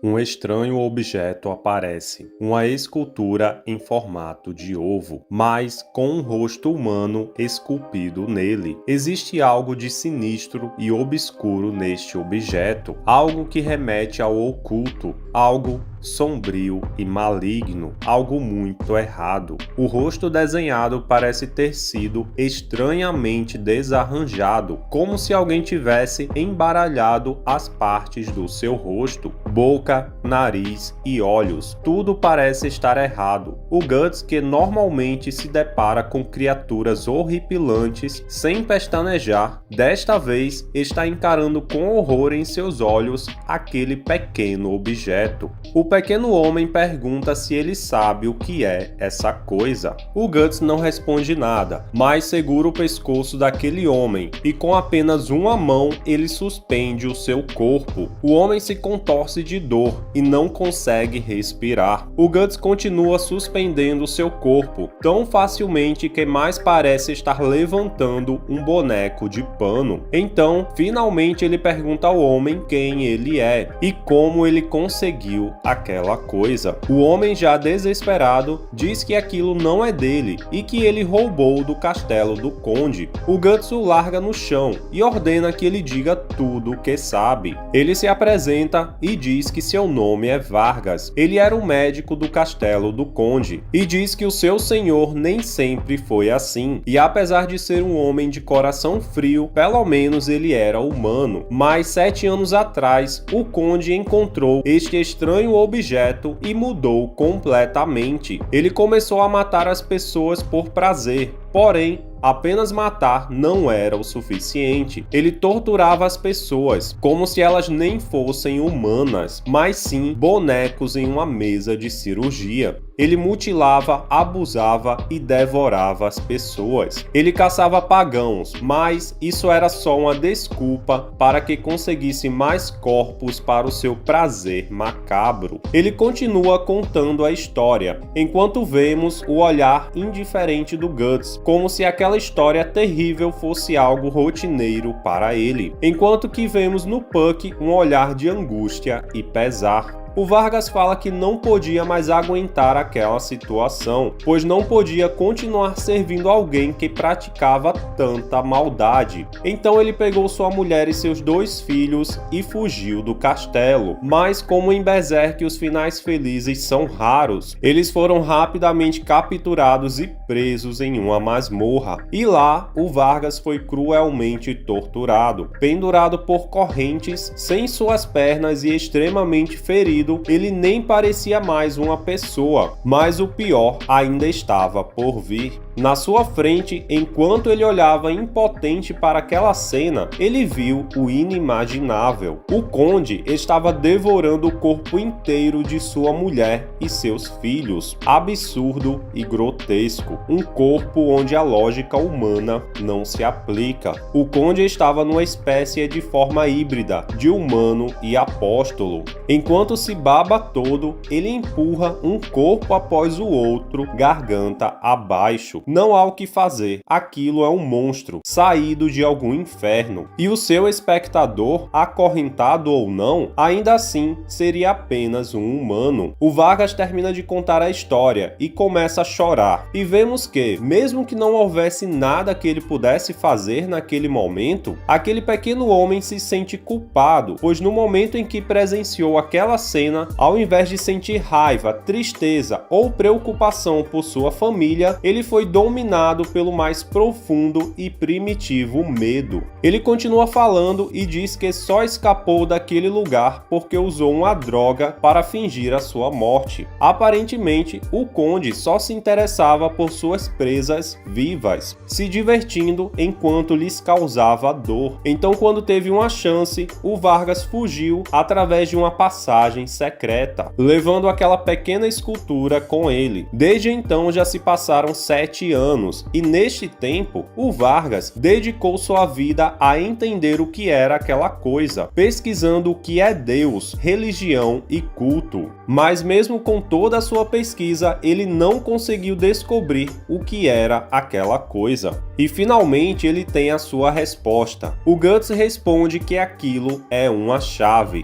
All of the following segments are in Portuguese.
Um estranho objeto aparece, uma escultura em formato de ovo, mas com um rosto humano esculpido nele. Existe algo de sinistro e obscuro neste objeto, algo que remete ao oculto, algo sombrio e maligno, algo muito errado. O rosto desenhado parece ter sido estranhamente desarranjado, como se alguém tivesse embaralhado as partes do seu rosto, boca, nariz e olhos. Tudo parece estar errado. O Guts, que normalmente se depara com criaturas horripilantes sem pestanejar, desta vez está encarando com horror em seus olhos aquele pequeno objeto. O pequeno homem pergunta se ele sabe o que é essa coisa. O Guts não responde nada, mas segura o pescoço daquele homem e com apenas uma mão ele suspende o seu corpo. O homem se contorce de dor e não consegue respirar. O Guts continua suspendendo seu corpo tão facilmente que mais parece estar levantando um boneco de pano. Então, finalmente ele pergunta ao homem quem ele é e como ele conseguiu aquela coisa. O homem, já desesperado, diz que aquilo não é dele e que ele roubou do castelo do conde. O Guts o larga no chão e ordena que ele diga tudo o que sabe. Ele se apresenta e diz que seu nome é Vargas. Ele era o médico do castelo do conde e diz que o seu senhor nem sempre foi assim. E apesar de ser um homem de coração frio, pelo menos ele era humano. Mas 7 anos atrás, o conde encontrou este estranho objeto e mudou completamente. Ele começou a matar as pessoas por prazer. Porém, apenas matar não era o suficiente. Ele torturava as pessoas, como se elas nem fossem humanas, mas sim bonecos em uma mesa de cirurgia. Ele mutilava, abusava e devorava as pessoas. Ele caçava pagãos, mas isso era só uma desculpa para que conseguisse mais corpos para o seu prazer macabro. Ele continua contando a história, enquanto vemos o olhar indiferente do Guts, como se aquela história terrível fosse algo rotineiro para ele, enquanto que vemos no Puck um olhar de angústia e pesar. O Vargas fala que não podia mais aguentar aquela situação, pois não podia continuar servindo alguém que praticava tanta maldade. Então ele pegou sua mulher e seus 2 filhos e fugiu do castelo. Mas como em Berserk os finais felizes são raros, eles foram rapidamente capturados e presos em uma masmorra. E lá, o Vargas foi cruelmente torturado, pendurado por correntes, sem suas pernas e extremamente ferido. Ele nem parecia mais uma pessoa, mas o pior ainda estava por vir. Na sua frente, enquanto ele olhava impotente para aquela cena, ele viu o inimaginável. O conde estava devorando o corpo inteiro de sua mulher e seus filhos. Absurdo e grotesco. Um corpo onde a lógica humana não se aplica. O conde estava numa espécie de forma híbrida, de humano e apóstolo. Enquanto se baba todo, ele empurra um corpo após o outro, garganta abaixo. Não há o que fazer, aquilo é um monstro, saído de algum inferno. E o seu espectador, acorrentado ou não, ainda assim seria apenas um humano. O Vargas termina de contar a história e começa a chorar. E vemos que, mesmo que não houvesse nada que ele pudesse fazer naquele momento, aquele pequeno homem se sente culpado, pois no momento em que presenciou aquela cena, ao invés de sentir raiva, tristeza ou preocupação por sua família, ele foi dominado pelo mais profundo e primitivo medo. Ele continua falando e diz que só escapou daquele lugar porque usou uma droga para fingir a sua morte. Aparentemente, o conde só se interessava por suas presas vivas, se divertindo enquanto lhes causava dor. Então, quando teve uma chance, o Vargas fugiu através de uma passagem secreta, levando aquela pequena escultura com ele. Desde então já se passaram 7 7 anos e, neste tempo, o Vargas dedicou sua vida a entender o que era aquela coisa, pesquisando o que é Deus, religião e culto. Mas mesmo com toda a sua pesquisa, ele não conseguiu descobrir o que era aquela coisa. E finalmente ele tem a sua resposta. O Guts responde que aquilo é uma chave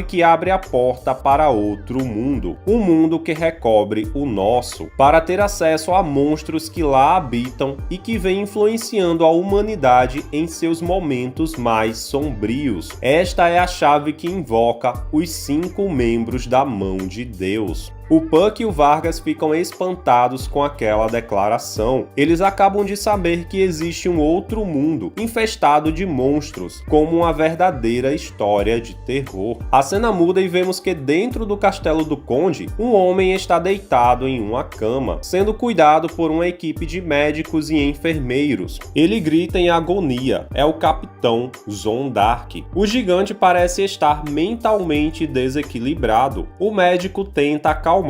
que abre a porta para outro mundo, um mundo que recobre o nosso, para ter acesso a monstros que lá habitam e que vêm influenciando a humanidade em seus momentos mais sombrios. Esta é a chave que invoca os 5 membros da mão de Deus. O Puck e o Vargas ficam espantados com aquela declaração. Eles acabam de saber que existe um outro mundo, infestado de monstros, como uma verdadeira história de terror. A cena muda e vemos que dentro do castelo do Conde, um homem está deitado em uma cama, sendo cuidado por uma equipe de médicos e enfermeiros. Ele grita em agonia. É o Capitão Zondark. O gigante parece estar mentalmente desequilibrado. O médico tenta acalmá-lo,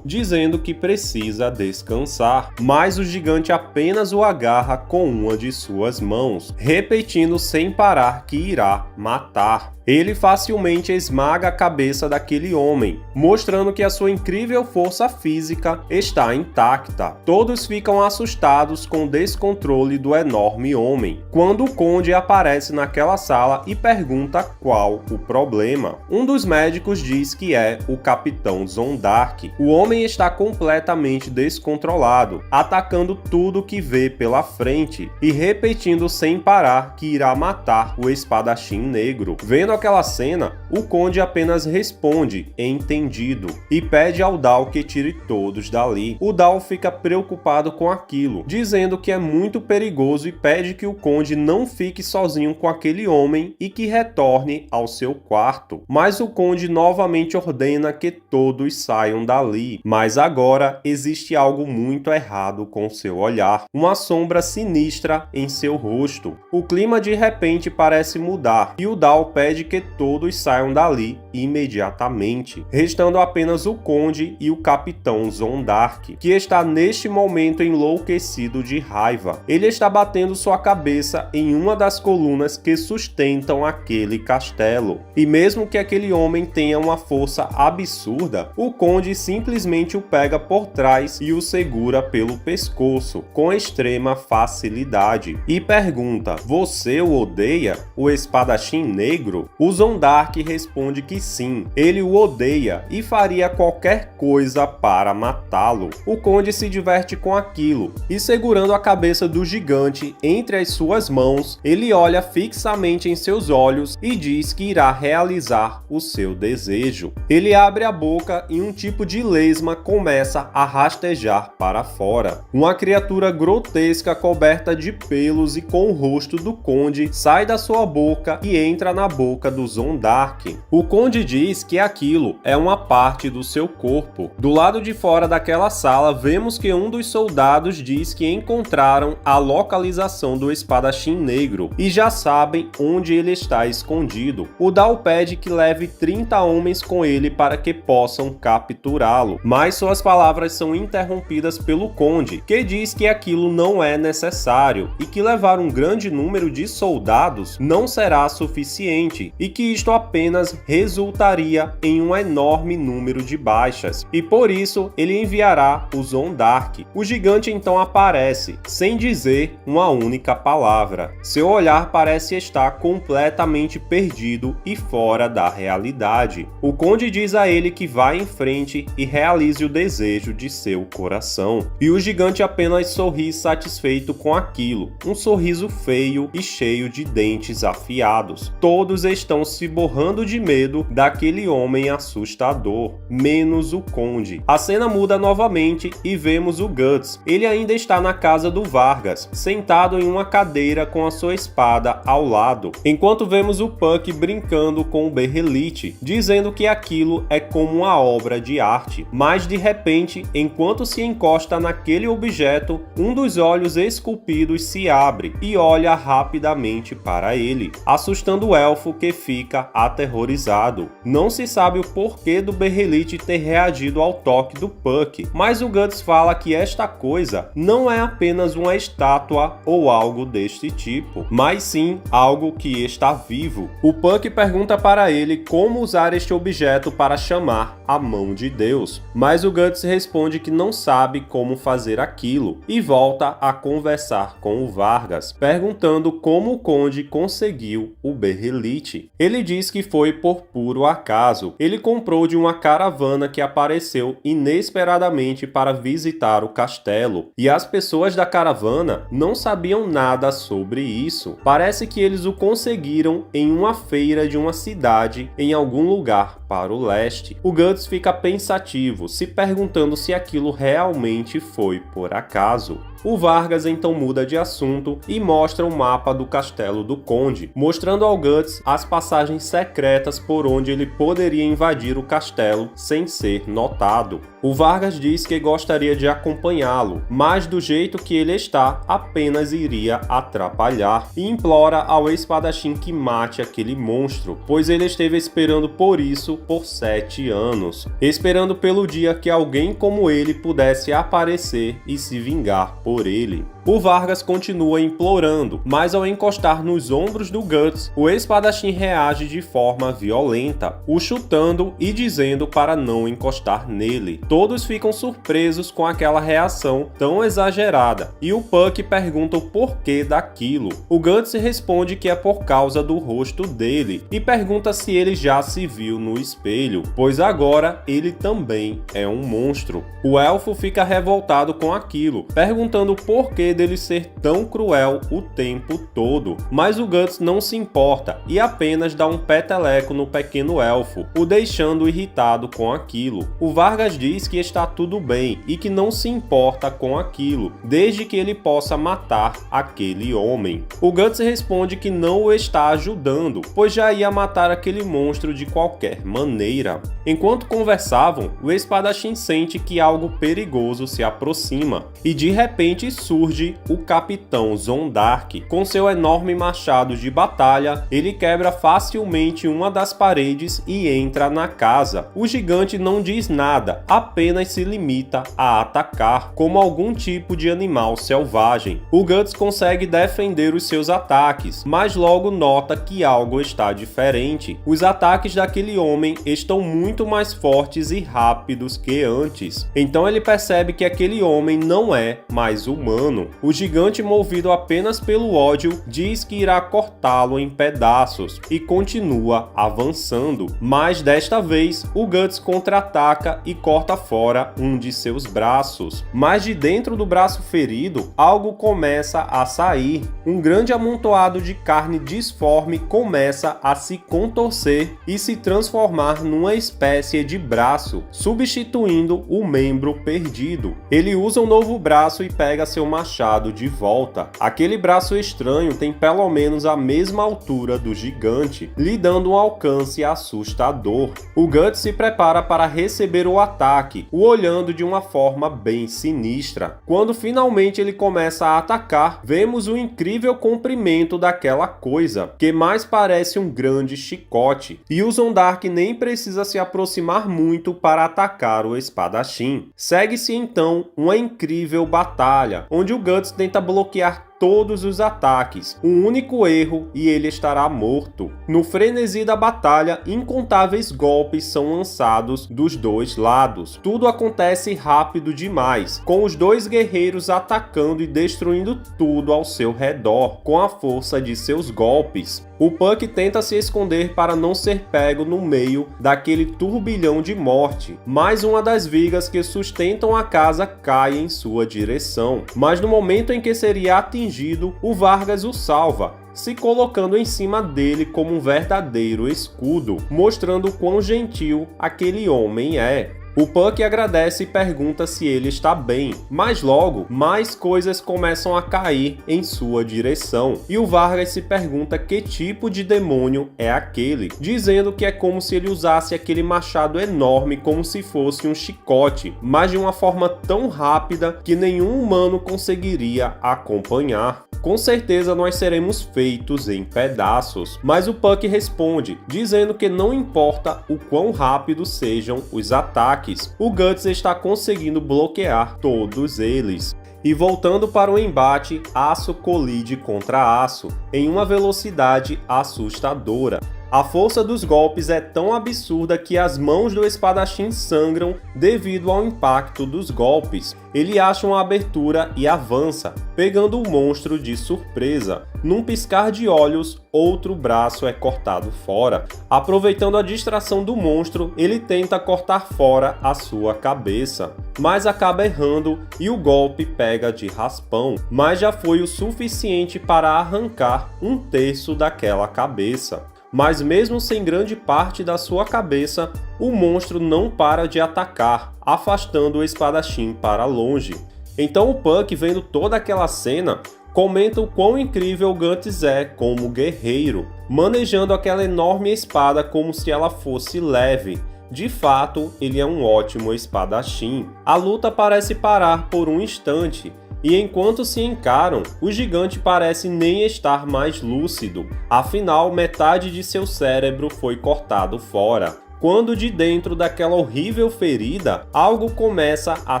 dizendo que precisa descansar, mas o gigante apenas o agarra com uma de suas mãos, repetindo sem parar que irá matar. Ele facilmente esmaga a cabeça daquele homem, mostrando que a sua incrível força física está intacta. Todos ficam assustados com o descontrole do enorme homem, quando o Conde aparece naquela sala e pergunta qual o problema. Um dos médicos diz que é o Capitão Zondark. O homem está completamente descontrolado, atacando tudo que vê pela frente e repetindo sem parar que irá matar o espadachim negro. Vendo aquela cena, o Conde apenas responde entendido e pede ao Dal que tire todos dali. O Dal fica preocupado com aquilo, dizendo que é muito perigoso e pede que o Conde não fique sozinho com aquele homem e que retorne ao seu quarto. Mas o Conde novamente ordena que todos saiam dali. Mas agora existe algo muito errado com seu olhar, uma sombra sinistra em seu rosto. O clima de repente parece mudar e o Dal pede que todos saiam dali imediatamente, restando apenas o Conde e o Capitão Zondark, que está neste momento enlouquecido de raiva. Ele está batendo sua cabeça em uma das colunas que sustentam aquele castelo. E mesmo que aquele homem tenha uma força absurda, o Conde simplesmente o pega por trás e o segura pelo pescoço com extrema facilidade e pergunta: "Você o odeia, o espadachim negro?" O Zondark responde que sim, ele o odeia e faria qualquer coisa para matá-lo. O Conde se diverte com aquilo e, segurando a cabeça do gigante entre as suas mãos, ele olha fixamente em seus olhos e diz que irá realizar o seu desejo. Ele abre a boca e um tipo de lesma começa a rastejar para fora. Uma criatura grotesca coberta de pelos e com o rosto do Conde sai da sua boca e entra na boca do Zondark. O Conde diz que aquilo é uma parte do seu corpo. Do lado de fora daquela sala, vemos que um dos soldados diz que encontraram a localização do espadachim negro e já sabem onde ele está escondido. O Dal pede que leve 30 homens com ele para que possam capturá-lo, mas suas palavras são interrompidas pelo Conde, que diz que aquilo não é necessário e que levar um grande número de soldados não será suficiente e que isto apenas resultaria em um enorme número de baixas, e por isso ele enviará o Zondark. O gigante então aparece, sem dizer uma única palavra. Seu olhar parece estar completamente perdido e fora da realidade. O Conde diz a ele que vá em frente e realize o desejo de seu coração, e o gigante apenas sorri satisfeito com aquilo, um sorriso feio e cheio de dentes afiados. Todos estão se borrando de medo daquele homem assustador, menos o Conde. A cena muda novamente e vemos o Guts. Ele ainda está na casa do Vargas, sentado em uma cadeira com a sua espada ao lado, enquanto vemos o Puck brincando com o Berrelite, dizendo que aquilo é como uma obra de arte. Mas de repente, enquanto se encosta naquele objeto, um dos olhos esculpidos se abre e olha rapidamente para ele, assustando o elfo, que que fica aterrorizado. Não se sabe o porquê do Behelite ter reagido ao toque do Puck, mas o Guts fala que esta coisa não é apenas uma estátua ou algo deste tipo, mas sim algo que está vivo. O Puck pergunta para ele como usar este objeto para chamar a mão de Deus, mas o Guts responde que não sabe como fazer aquilo e volta a conversar com o Vargas, perguntando como o Conde conseguiu o Behelite. Ele diz que foi por puro acaso. Ele comprou de uma caravana que apareceu inesperadamente para visitar o castelo, e as pessoas da caravana não sabiam nada sobre isso. Parece que eles o conseguiram em uma feira de uma cidade em algum lugar para o leste. O Guts fica pensativo, se perguntando se aquilo realmente foi por acaso. O Vargas então muda de assunto e mostra o mapa do castelo do Conde, mostrando ao Guts as passagens secretas por onde ele poderia invadir o castelo sem ser notado. O Vargas diz que gostaria de acompanhá-lo, mas do jeito que ele está, apenas iria atrapalhar, e implora ao espadachim que mate aquele monstro, pois ele esteve esperando por isso por 7 anos, esperando pelo dia que alguém como ele pudesse aparecer e se vingar por ele. O Vargas continua implorando, mas ao encostar nos ombros do Guts, o espadachim reage de forma violenta, o chutando e dizendo para não encostar nele. Todos ficam surpresos com aquela reação tão exagerada, e o Puck pergunta o porquê daquilo. O Guts responde que é por causa do rosto dele, e pergunta se ele já se viu no espelho, pois agora ele também é um monstro. O elfo fica revoltado com aquilo, perguntando o porquê dele ser tão cruel o tempo todo, mas o Guts não se importa e apenas dá um peteleco no pequeno elfo, o deixando irritado com aquilo. O Vargas diz que está tudo bem e que não se importa com aquilo, desde que ele possa matar aquele homem. O Guts responde que não o está ajudando, pois já ia matar aquele monstro de qualquer maneira. Enquanto conversavam, o espadachim sente que algo perigoso se aproxima, e de repente surge o Capitão Zondark. Com seu enorme machado de batalha, ele quebra facilmente uma das paredes e entra na casa. O gigante não diz nada, apenas se limita a atacar, como algum tipo de animal selvagem. O Guts consegue defender os seus ataques, mas logo nota que algo está diferente. Os ataques daquele homem estão muito mais fortes e rápidos que antes. Então ele percebe que aquele homem não é mais humano. O gigante, movido apenas pelo ódio, diz que irá cortá-lo em pedaços e continua avançando. Mas desta vez, o Guts contra-ataca e corta fora um de seus braços. Mas de dentro do braço ferido, algo começa a sair. Um grande amontoado de carne disforme começa a se contorcer e se transformar numa espécie de braço, substituindo o membro perdido. Ele usa um novo braço e pega seu machado de volta. Aquele braço estranho tem pelo menos a mesma altura do gigante, lhe dando um alcance assustador. O Guts se prepara para receber o ataque, o olhando de uma forma bem sinistra. Quando finalmente ele começa a atacar, vemos o incrível comprimento daquela coisa, que mais parece um grande chicote, e o Zondark nem precisa se aproximar muito para atacar o espadachim. Segue-se então uma incrível batalha, onde o Guts tenta bloquear todos os ataques, um único erro e ele estará morto. No frenesi da batalha, incontáveis golpes são lançados dos dois lados. Tudo acontece rápido demais, com os dois guerreiros atacando e destruindo tudo ao seu redor, com a força de seus golpes. O Puck tenta se esconder para não ser pego no meio daquele turbilhão de morte, mas uma das vigas que sustentam a casa cai em sua direção. Mas no momento em que seria atingido, o Vargas o salva, se colocando em cima dele como um verdadeiro escudo, mostrando quão gentil aquele homem é. O Puck agradece e pergunta se ele está bem, mas logo mais coisas começam a cair em sua direção, e o Vargas se pergunta que tipo de demônio é aquele, dizendo que é como se ele usasse aquele machado enorme como se fosse um chicote, mas de uma forma tão rápida que nenhum humano conseguiria acompanhar. Com certeza nós seremos feitos em pedaços. Mas o Puck responde, dizendo que não importa o quão rápidos sejam os ataques, o Guts está conseguindo bloquear todos eles. E voltando para o embate, aço colide contra aço, em uma velocidade assustadora. A força dos golpes é tão absurda que as mãos do espadachim sangram devido ao impacto dos golpes. Ele acha uma abertura e avança, pegando o monstro de surpresa. Num piscar de olhos, outro braço é cortado fora. Aproveitando a distração do monstro, ele tenta cortar fora a sua cabeça, mas acaba errando e o golpe pega de raspão, mas já foi o suficiente para arrancar um terço daquela cabeça. Mas mesmo sem grande parte da sua cabeça, o monstro não para de atacar, afastando o espadachim para longe. Então o Puck, vendo toda aquela cena, comenta o quão incrível Guts é como guerreiro, manejando aquela enorme espada como se ela fosse leve. De fato, ele é um ótimo espadachim. A luta parece parar por um instante, e enquanto se encaram, o gigante parece nem estar mais lúcido, afinal metade de seu cérebro foi cortado fora. Quando de dentro daquela horrível ferida, algo começa a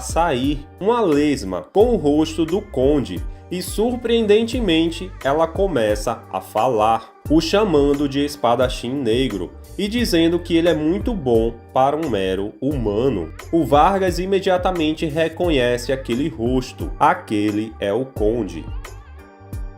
sair, uma lesma com o rosto do conde, e surpreendentemente ela começa a falar, o chamando de espadachim negro e dizendo que ele é muito bom para um mero humano. O Vargas imediatamente reconhece aquele rosto, aquele é o conde.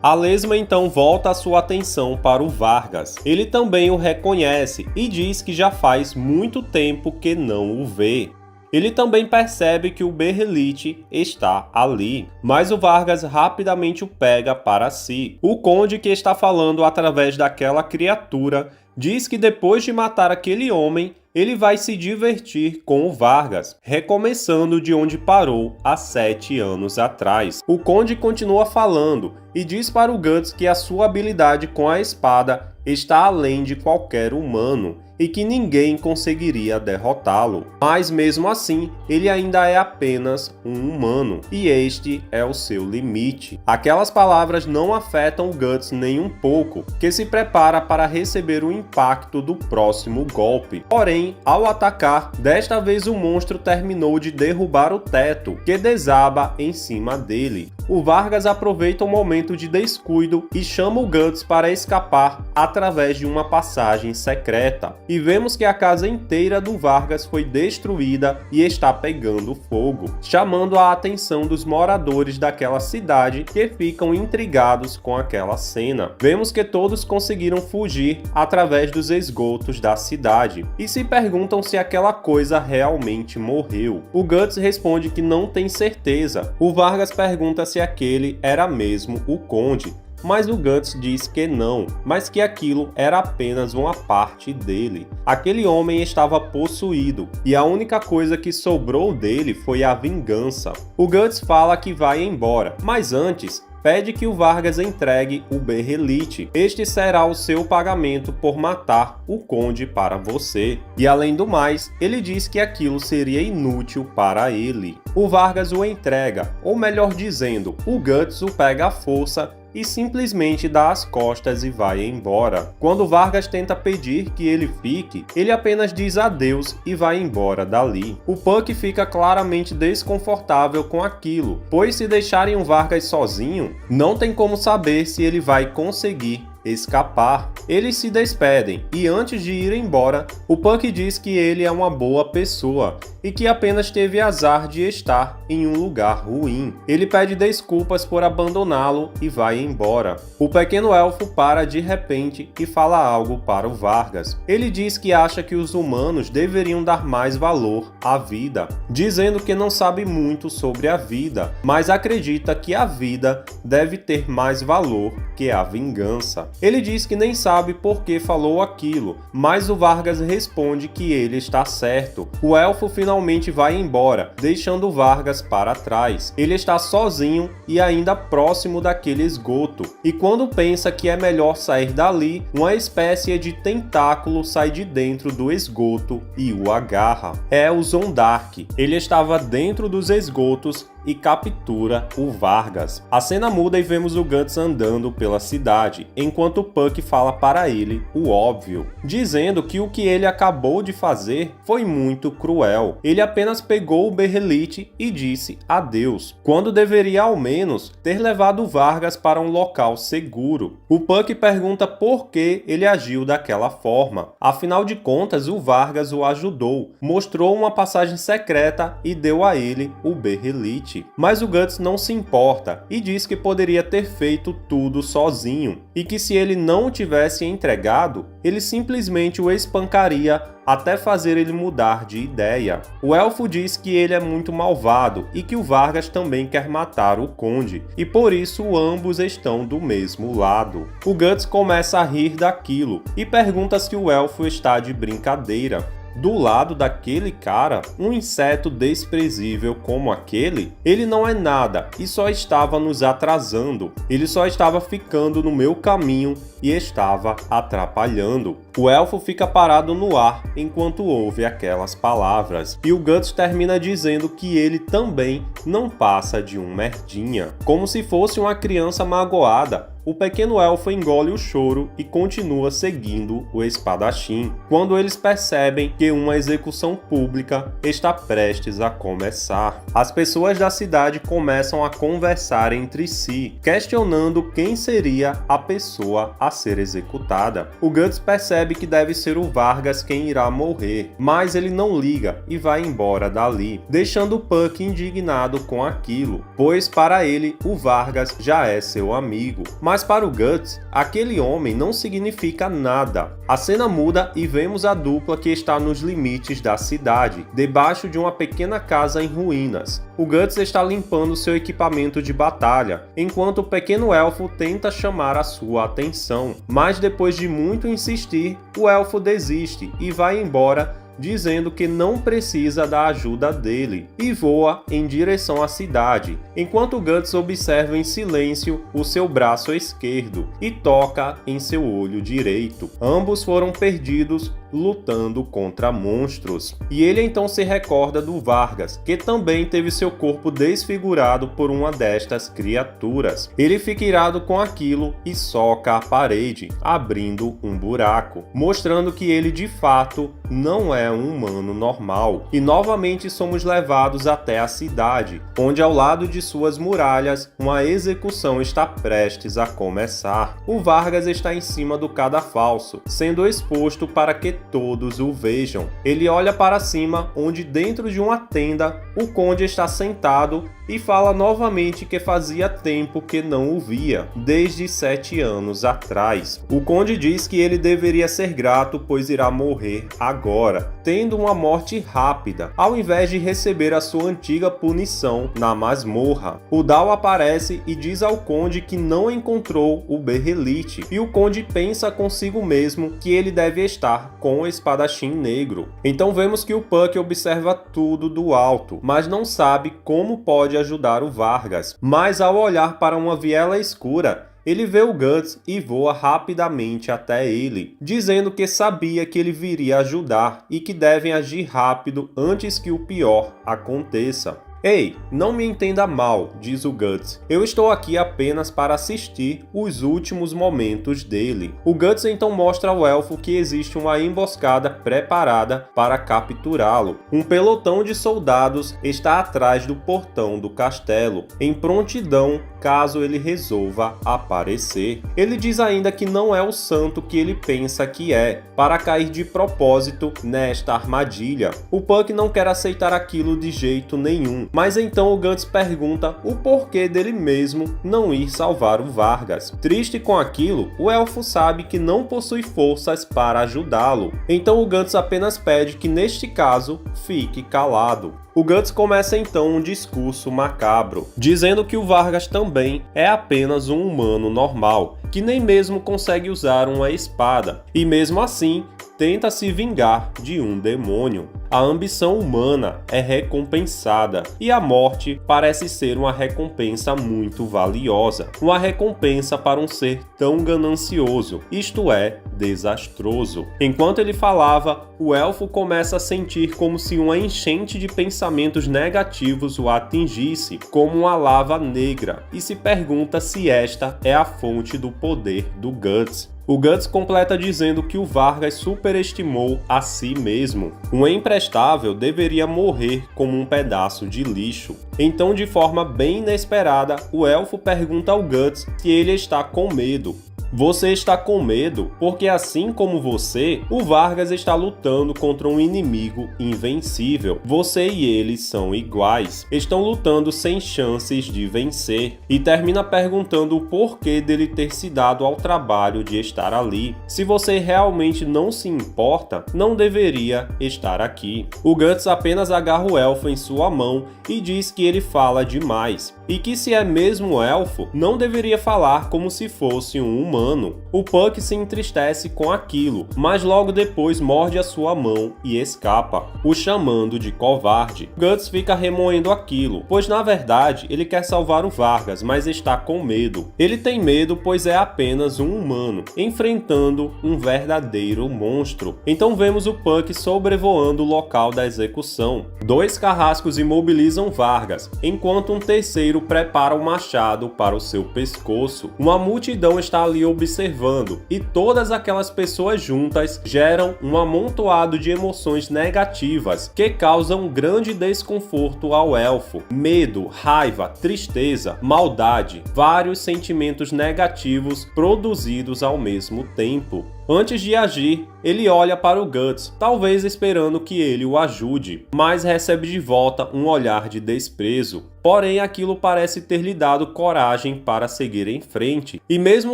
A lesma então volta a sua atenção para o Vargas. Ele também o reconhece e diz que já faz muito tempo que não o vê. Ele também percebe que o Berrelite está ali, mas o Vargas rapidamente o pega para si. O conde, que está falando através daquela criatura, diz que depois de matar aquele homem, ele vai se divertir com o Vargas, recomeçando de onde parou há 7 anos atrás. O conde continua falando e diz para o Guts que a sua habilidade com a espada está além de qualquer humano e que ninguém conseguiria derrotá-lo. Mas mesmo assim, ele ainda é apenas um humano, e este é o seu limite. Aquelas palavras não afetam o Guts nem um pouco, que se prepara para receber o impacto do próximo golpe. Porém, ao atacar, desta vez o monstro terminou de derrubar o teto, que desaba em cima dele. O Vargas aproveita um momento de descuido e chama o Guts para escapar através de uma passagem secreta. E vemos que a casa inteira do Vargas foi destruída e está pegando fogo, chamando a atenção dos moradores daquela cidade, que ficam intrigados com aquela cena. Vemos que todos conseguiram fugir através dos esgotos da cidade e se perguntam se aquela coisa realmente morreu. O Guts responde que não tem certeza. O Vargas pergunta se aquele era mesmo o conde, mas o Guts diz que não, mas que aquilo era apenas uma parte dele. Aquele homem estava possuído, e a única coisa que sobrou dele foi a vingança. O Guts fala que vai embora, mas antes pede que o Vargas entregue o Berrelite. Este será o seu pagamento por matar o conde para você. E além do mais, ele diz que aquilo seria inútil para ele. O Vargas o entrega, ou melhor dizendo, o Guts o pega à força e simplesmente dá as costas e vai embora. Quando Vargas tenta pedir que ele fique, ele apenas diz adeus e vai embora dali. O Puck fica claramente desconfortável com aquilo, pois se deixarem o Vargas sozinho, não tem como saber se ele vai conseguir escapar. Eles se despedem e antes de ir embora, o Puck diz que ele é uma boa pessoa e que apenas teve azar de estar em um lugar ruim. Ele pede desculpas por abandoná-lo e vai embora. O pequeno elfo para de repente e fala algo para o Vargas. Ele diz que acha que os humanos deveriam dar mais valor à vida, dizendo que não sabe muito sobre a vida, mas acredita que a vida deve ter mais valor que a vingança. Ele diz que nem sabe por que falou aquilo, mas o Vargas responde que ele está certo. O elfo finalmente vai embora, deixando o Vargas para trás. Ele está sozinho e ainda próximo daquele esgoto, e quando pensa que é melhor sair dali, uma espécie de tentáculo sai de dentro do esgoto e o agarra. É o Zondark. Ele estava dentro dos esgotos e captura o Vargas. A cena muda e vemos o Guts andando pela cidade, enquanto o Puck fala para ele o óbvio, dizendo que o que ele acabou de fazer foi muito cruel. Ele apenas pegou o berrelite e disse adeus, quando deveria ao menos ter levado o Vargas para um local seguro. O Puck pergunta por que ele agiu daquela forma. Afinal de contas, o Vargas o ajudou, mostrou uma passagem secreta e deu a ele o berrelite. Mas o Guts não se importa e diz que poderia ter feito tudo sozinho e que se ele não o tivesse entregado, ele simplesmente o espancaria até fazer ele mudar de ideia. O elfo diz que ele é muito malvado e que o Vargas também quer matar o Conde, e por isso ambos estão do mesmo lado. O Guts começa a rir daquilo e pergunta se o elfo está de brincadeira. Do lado daquele cara, um inseto desprezível como aquele, ele não é nada e só estava nos atrasando. Ele só estava ficando no meu caminho e estava atrapalhando. O elfo fica parado no ar enquanto ouve aquelas palavras, e o Guts termina dizendo que ele também não passa de um merdinha. Como se fosse uma criança magoada, o pequeno elfo engole o choro e continua seguindo o espadachim, quando eles percebem que uma execução pública está prestes a começar. As pessoas da cidade começam a conversar entre si, questionando quem seria a pessoa a ser executada. O Guts percebe que deve ser o Vargas quem irá morrer, mas ele não liga e vai embora dali, deixando o Puck indignado com aquilo, pois para ele o Vargas já é seu amigo. Mas para o Guts, aquele homem não significa nada. A cena muda e vemos a dupla que está nos limites da cidade, debaixo de uma pequena casa em ruínas. O Guts está limpando seu equipamento de batalha, enquanto o pequeno elfo tenta chamar a sua atenção. Mas depois de muito insistir, o elfo desiste e vai embora, dizendo que não precisa da ajuda dele, e voa em direção à cidade, enquanto Guts observa em silêncio o seu braço esquerdo e toca em seu olho direito. Ambos foram perdidos lutando contra monstros. E ele então se recorda do Vargas, que também teve seu corpo desfigurado por uma destas criaturas. Ele fica irado com aquilo e soca a parede, abrindo um buraco, mostrando que ele de fato não é um humano normal. E novamente somos levados até a cidade, onde ao lado de suas muralhas, uma execução está prestes a começar. O Vargas está em cima do cadafalso, sendo exposto para que todos o vejam. Ele olha para cima, onde dentro de uma tenda, o Conde está sentado e fala novamente que fazia tempo que não o via, desde 7 anos atrás. O Conde diz que ele deveria ser grato, pois irá morrer agora, tendo uma morte rápida, ao invés de receber a sua antiga punição na masmorra. O Dao aparece e diz ao Conde que não encontrou o berrelite, e o Conde pensa consigo mesmo que ele deve estar com o espadachim negro. Então vemos que o Puck observa tudo do alto, mas não sabe como pode ajudar o Vargas. Mas ao olhar para uma viela escura, ele vê o Guts e voa rapidamente até ele, dizendo que sabia que ele viria ajudar e que devem agir rápido antes que o pior aconteça. Ei, não me entenda mal, diz o Guts. Eu estou aqui apenas para assistir os últimos momentos dele. O Guts então mostra ao elfo que existe uma emboscada preparada para capturá-lo. Um pelotão de soldados está atrás do portão do castelo, em prontidão caso ele resolva aparecer. Ele diz ainda que não é o santo que ele pensa que é, para cair de propósito nesta armadilha. O Puck não quer aceitar aquilo de jeito nenhum, mas então o Guts pergunta o porquê dele mesmo não ir salvar o Vargas. Triste com aquilo, o elfo sabe que não possui forças para ajudá-lo. Então o Guts apenas pede que neste caso fique calado. O Guts começa então um discurso macabro, dizendo que o Vargas também é apenas um humano normal, que nem mesmo consegue usar uma espada, e mesmo assim tenta se vingar de um demônio. A ambição humana é recompensada, e a morte parece ser uma recompensa muito valiosa, uma recompensa para um ser tão ganancioso, isto é, desastroso. Enquanto ele falava, o elfo começa a sentir como se uma enchente de pensamentos negativos o atingisse, como uma lava negra, e se pergunta se esta é a fonte do poder do Guts. O Guts completa dizendo que o Vargas superestimou a si mesmo. Um imprestável deveria morrer como um pedaço de lixo. Então, de forma bem inesperada, o elfo pergunta ao Guts se ele está com medo. Você está com medo porque, assim como você, o Vargas está lutando contra um inimigo invencível. Você e ele são iguais. Estão lutando sem chances de vencer. E termina perguntando o porquê dele ter se dado ao trabalho de estar ali. Se você realmente não se importa, não deveria estar aqui. O Guts apenas agarra o elfo em sua mão e diz que ele fala demais. E que se é mesmo elfo, não deveria falar como se fosse um humano. O Puck se entristece com aquilo, mas logo depois morde a sua mão e escapa, o chamando de covarde. Guts fica remoendo aquilo, pois na verdade ele quer salvar o Vargas, mas está com medo. Ele tem medo pois é apenas um humano, enfrentando um verdadeiro monstro. Então vemos o Puck sobrevoando o local da execução. 2 carrascos imobilizam Vargas, enquanto um terceiro prepara o machado para o seu pescoço. Uma multidão está ali observando, e todas aquelas pessoas juntas geram um amontoado de emoções negativas que causam grande desconforto ao elfo. Medo, raiva, tristeza, maldade, vários sentimentos negativos produzidos ao mesmo tempo. Antes de agir, ele olha para o Guts, talvez esperando que ele o ajude, mas recebe de volta um olhar de desprezo. Porém, aquilo parece ter lhe dado coragem para seguir em frente, e mesmo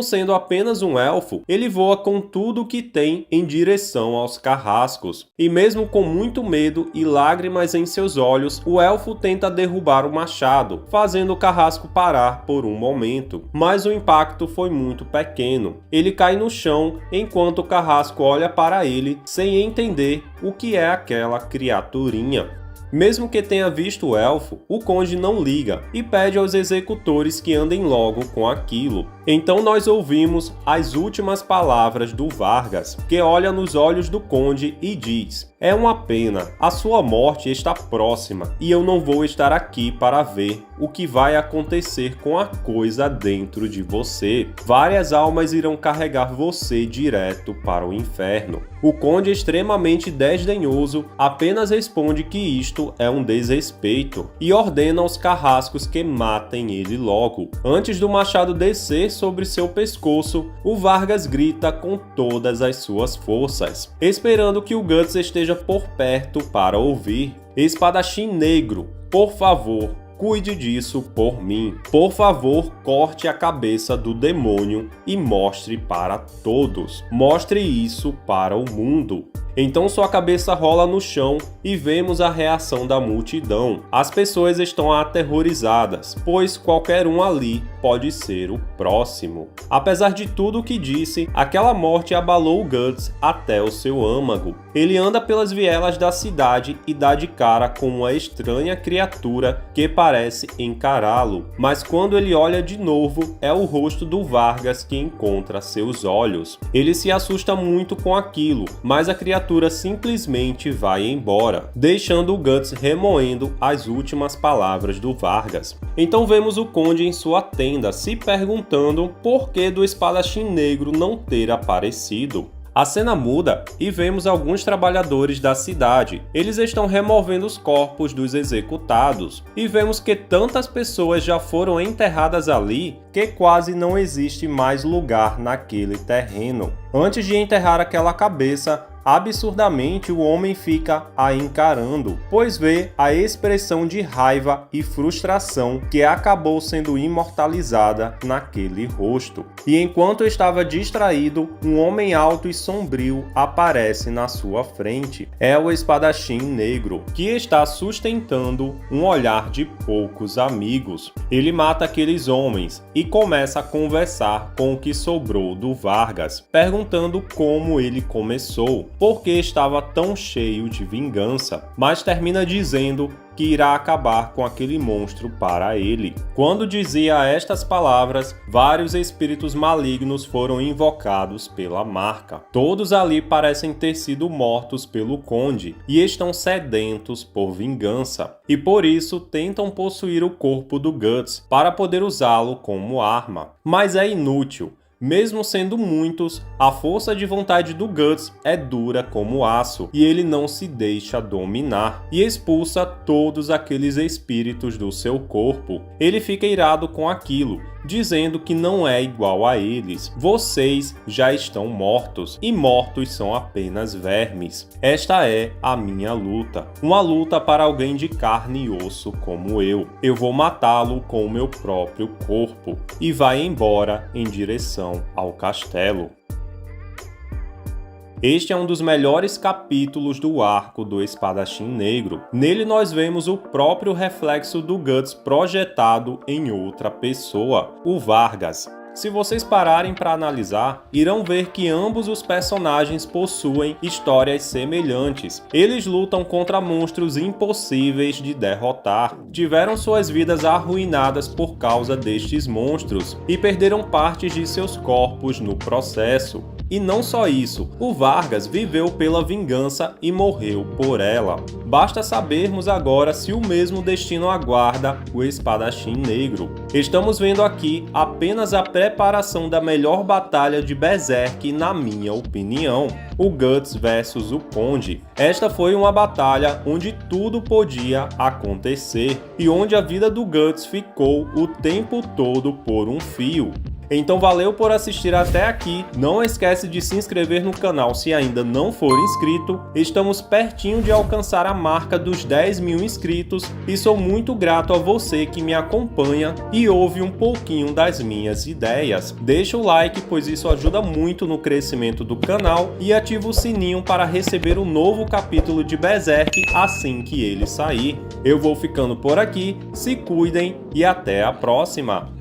sendo apenas um elfo, ele voa com tudo o que tem em direção aos carrascos. E mesmo com muito medo e lágrimas em seus olhos, o elfo tenta derrubar o machado, fazendo o carrasco parar por um momento. Mas o impacto foi muito pequeno. Ele cai no chão enquanto o carrasco olha para ele sem entender o que é aquela criaturinha. Mesmo que tenha visto o elfo, o conde não liga e pede aos executores que andem logo com aquilo. Então nós ouvimos as últimas palavras do Vargas, que olha nos olhos do conde e diz: "É uma pena, a sua morte está próxima e eu não vou estar aqui para ver o que vai acontecer com a coisa dentro de você. Várias almas irão carregar você direto para o inferno." O conde, extremamente desdenhoso, apenas responde que isto é um desrespeito e ordena aos carrascos que matem ele logo. Antes do machado descer sobre seu pescoço, o Vargas grita com todas as suas forças, esperando que o Guts esteja por perto para ouvir: "Espadachim negro, por favor, cuide disso por mim. Por favor, corte a cabeça do demônio e mostre para todos. Mostre isso para o mundo." Então sua cabeça rola no chão e vemos a reação da multidão. As pessoas estão aterrorizadas, pois qualquer um ali pode ser o próximo. Apesar de tudo o que disse, aquela morte abalou o Guts até o seu âmago. Ele anda pelas vielas da cidade e dá de cara com uma estranha criatura que parece encará-lo. Mas quando ele olha de novo, é o rosto do Vargas que encontra seus olhos. Ele se assusta muito com aquilo, mas a criatura simplesmente vai embora, deixando o Guts remoendo as últimas palavras do Vargas. Então vemos o conde em sua tenda se perguntando por que do espadachim negro não ter aparecido. A cena muda e vemos alguns trabalhadores da cidade. Eles estão removendo os corpos dos executados e vemos que tantas pessoas já foram enterradas ali que quase não existe mais lugar naquele terreno. Antes de enterrar aquela cabeça, absurdamente o homem fica a encarando, pois vê a expressão de raiva e frustração que acabou sendo imortalizada naquele rosto. E enquanto estava distraído, um homem alto e sombrio aparece na sua frente. É o espadachim negro, que está sustentando um olhar de poucos amigos. Ele mata aqueles homens e começa a conversar com o que sobrou do Vargas, perguntando como ele começou. porque estava tão cheio de vingança, mas termina dizendo que irá acabar com aquele monstro para ele. Quando dizia estas palavras, vários espíritos malignos foram invocados pela marca. Todos ali parecem ter sido mortos pelo conde e estão sedentos por vingança, e por isso tentam possuir o corpo do Guts para poder usá-lo como arma. Mas é inútil. Mesmo sendo muitos, a força de vontade do Guts é dura como aço e ele não se deixa dominar e expulsa todos aqueles espíritos do seu corpo. Ele fica irado com aquilo, dizendo que não é igual a eles. Vocês já estão mortos e mortos são apenas vermes. Esta é a minha luta. Uma luta para alguém de carne e osso como eu. Eu vou matá-lo com o meu próprio corpo. E vai embora em direção ao castelo. Este é um dos melhores capítulos do arco do Espadachim Negro. Nele nós vemos o próprio reflexo do Guts projetado em outra pessoa, o Vargas. Se vocês pararem para analisar, irão ver que ambos os personagens possuem histórias semelhantes. Eles lutam contra monstros impossíveis de derrotar, tiveram suas vidas arruinadas por causa destes monstros e perderam partes de seus corpos no processo. E não só isso, o Vargas viveu pela vingança e morreu por ela. Basta sabermos agora se o mesmo destino aguarda o Espadachim Negro. Estamos vendo aqui apenas a preparação da melhor batalha de Berserk, na minha opinião, o Guts versus o Conde. Esta foi uma batalha onde tudo podia acontecer e onde a vida do Guts ficou o tempo todo por um fio. Então valeu por assistir até aqui, não esquece de se inscrever no canal se ainda não for inscrito, estamos pertinho de alcançar a marca dos 10.000 inscritos e sou muito grato a você que me acompanha e ouve um pouquinho das minhas ideias. Deixa o like, pois isso ajuda muito no crescimento do canal e ativa o sininho para receber um novo capítulo de Berserk assim que ele sair. Eu vou ficando por aqui, se cuidem e até a próxima!